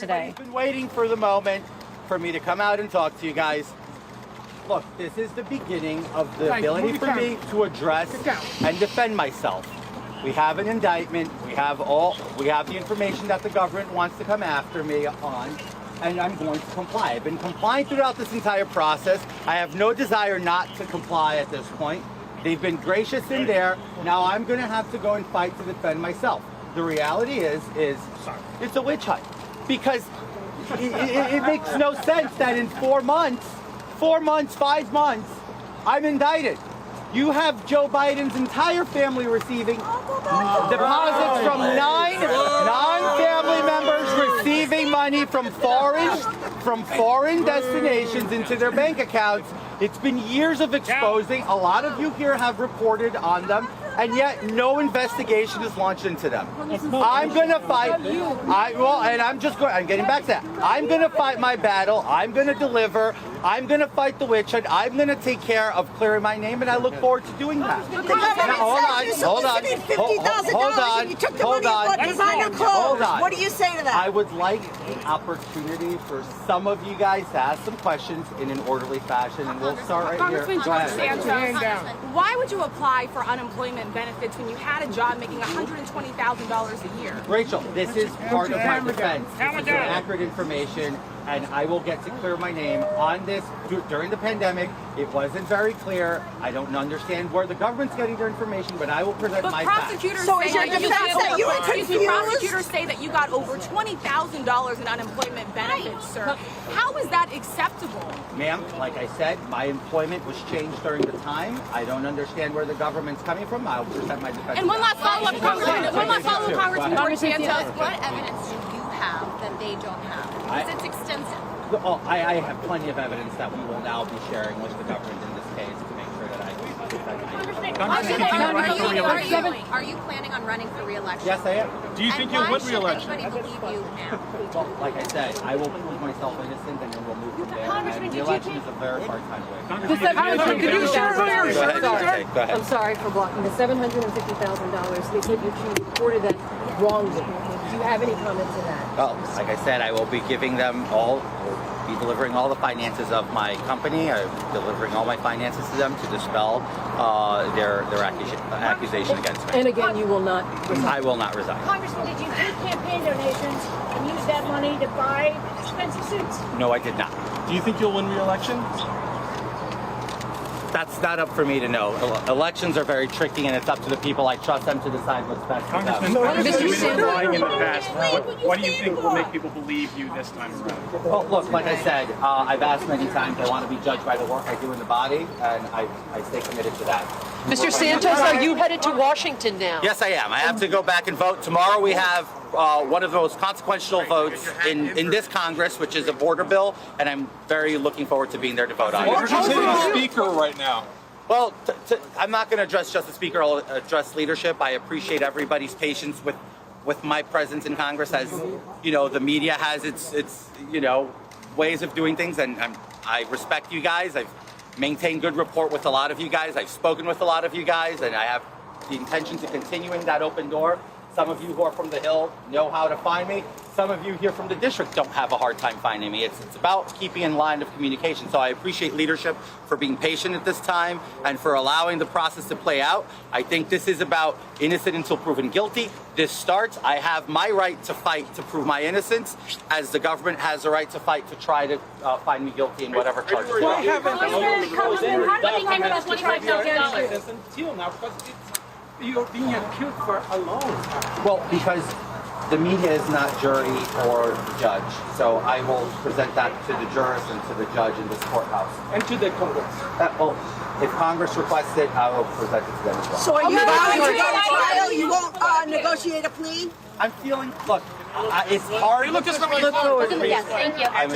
today. I've been waiting for the moment for me to come out and talk to you guys. Look, this is the beginning of the ability for me to address and defend myself. We have an indictment. We have the information that the government wants to come after me on, and I'm going to comply. I've been complying throughout this entire process. I have no desire not to comply at this point. They've been gracious in there. Now I'm going to have to go and fight to defend myself. The reality is it's a witch hunt. Because it makes no sense that in 4 months, 5 months, I'm indicted. You have Joe Biden's entire family receiving deposits from nine family members receiving money from foreign destinations into their bank accounts. It's been years of exposing. A lot of you here have reported on them, and yet no investigation is launched into them. I'm going to fight. I'm getting back to that. I'm going to fight my battle. I'm going to deliver. I'm going to fight the witch hunt. I'm going to take care of clearing my name, and I look forward to doing that. Hold on. What do you say to that? I would like the opportunity for some of you guys to ask some questions in an orderly fashion, and we'll start right here. Congressman John Santos, why would you apply for unemployment benefits when you had a job making $120,000 a year? Rachel, this is part of my defense. This is inaccurate information, and I will get to clear my name on this. During the pandemic, it wasn't very clear. I don't understand where the government's getting their information, but I will present my facts. Prosecutors say that you got over $20,000 in unemployment benefits, sir. How is that acceptable? Ma'am, like I said, my employment was changed during the time. I don't understand where the government's coming from. I'll present my defense. And one last follow-up, Congressman George Santos. What evidence do you have that they don't have? Because it's extensive. I have plenty of evidence that we will now be sharing with the government in this case to make sure that I defend myself. Are you planning on running for re-election? Yes, I am. Do you think you'll win re-election? Anybody believe you now? Well, like I said, I will prove myself innocent, and then we'll move from there. And the election is a very hard time away. Go ahead. I'm sorry for blocking the $750,000. They said you reported that wrongly. Do you have any comments on that? Well, like I said, I will be giving them delivering all the finances of my company. I'm delivering all my finances to them to dispel their accusation against me. And again, you will not resign. I will not resign. Congressman, did you do campaign donations and use that money to buy expensive suits? No, I did not. Do you think you'll win re-election? That's not up for me to know. Elections are very tricky, and it's up to the people. I trust them to decide what's best for them. Congressman, you've been lying in the past. What do you think will make people believe you this time around? Well, look, like I said, I've asked many times. I want to be judged by the work I do in the body, and I stay committed to that. Mr. Santos, are you headed to Washington now? Yes, I am. I have to go back and vote. Tomorrow we have one of the most consequential votes in this Congress, which is a border bill, and I'm very looking forward to being there to vote on it. What would you say to the speaker right now? Well, I'm not going to address just the speaker. I'll address leadership. I appreciate everybody's patience with my presence in Congress. As you know, the media has its ways of doing things, and I respect you guys. I've maintained good rapport with a lot of you guys. I've spoken with a lot of you guys, and I have the intention to continuing that open door. Some of you who are from the Hill know how to find me. Some of you here from the district don't have a hard time finding me. It's about keeping in line of communication. So I appreciate leadership for being patient at this time and for allowing the process to play out. I think this is about innocent until proven guilty. This starts. I have my right to fight to prove my innocence, as the government has the right to fight to try to find me guilty in whatever charges. You're being accused for a long time. Well, because the media is not jury or judge, so I will present that to the jurors and to the judge in this courthouse. And to the Congress. Well, if Congress requests it, I will present it to them as well. So are you going to go to trial? You won't negotiate a plea? I'm feeling, look, it's hard. Look, just Yes, thank you. I'm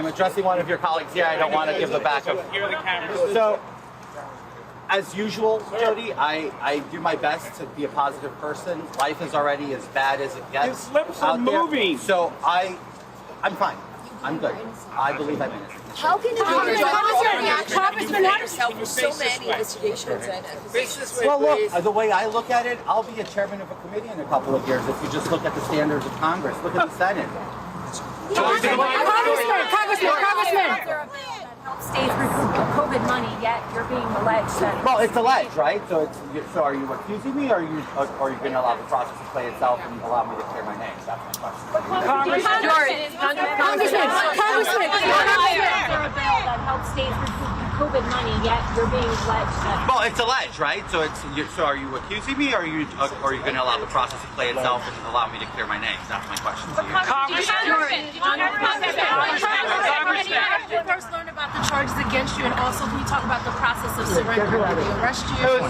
addressing one of your colleagues here. I don't want to give the backup. So, as usual, Jody, I do my best to be a positive person. Life is already as bad as it gets. His lips are moving. So I'm fine. I'm good. I believe I'm innocent. How can you Congressman, yourself with so many investigations and accusations? Well, look, the way I look at it, I'll be a chairman of a committee in a couple of years if you just look at the standards of Congress. Look at the Senate. Congressman. States recoup COVID money, yet you're being alleged that. Well, it's alleged, right? So are you accusing me, or are you going to allow the process to play itself and allow me to clear my name? That's my question. Congressman. That helps states recoup COVID money, yet you're being alleged that. Well, it's alleged, right? So are you accusing me, or are you going to allow the process to play itself and allow me to clear my name? That's my question to you. Did you first learn about the charges against you, and also can you talk about the process of surrender? Did they arrest you?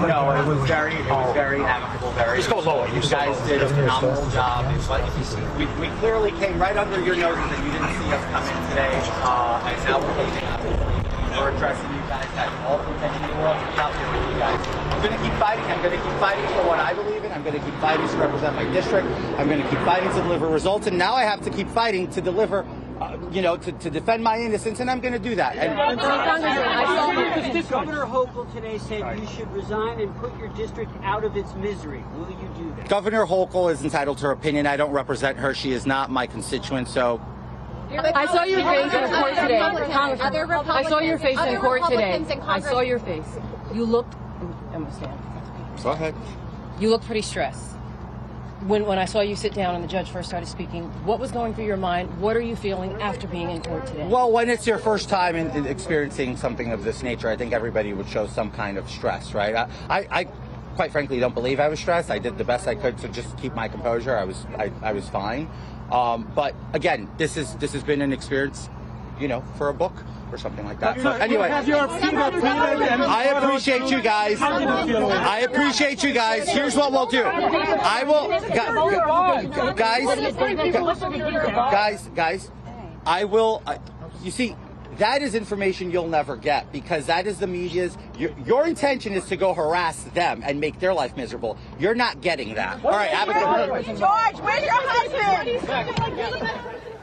No, it was very amicable, very. Just go lower. You guys did a phenomenal job. We clearly came right under your noses, and you didn't see us come in today. And now we're leaving. We're addressing you guys. That's all the intention in the world to be out there with you guys. I'm going to keep fighting. I'm going to keep fighting for what I believe in. I'm going to keep fighting to represent my district. I'm going to keep fighting to deliver results. And now I have to keep fighting to deliver, to defend my innocence. And I'm going to do that. And Governor Hochul today said you should resign and put your district out of its misery. Will you do that? Governor Hochul is entitled to her opinion. I don't represent her. She is not my constituent. So. I saw your face in court today. I saw your face in court today. I saw your face. You looked. Emma, stand. Go ahead. You looked pretty stressed. When I saw you sit down and the judge first started speaking, what was going through your mind? What are you feeling after being in court today? Well, when it's your first time in experiencing something of this nature, I think everybody would show some kind of stress, right? I quite frankly don't believe I was stressed. I did the best I could to just keep my composure. I was fine. But again, this has been an experience, for a book or something like that. So anyway, I appreciate you guys. I appreciate you guys. Here's what we'll do. I will, guys. I will. You see, that is information you'll never get, because that is the media's. Your intention is to go harass them and make their life miserable. You're not getting that. All right, have a good one. George, where's your husband?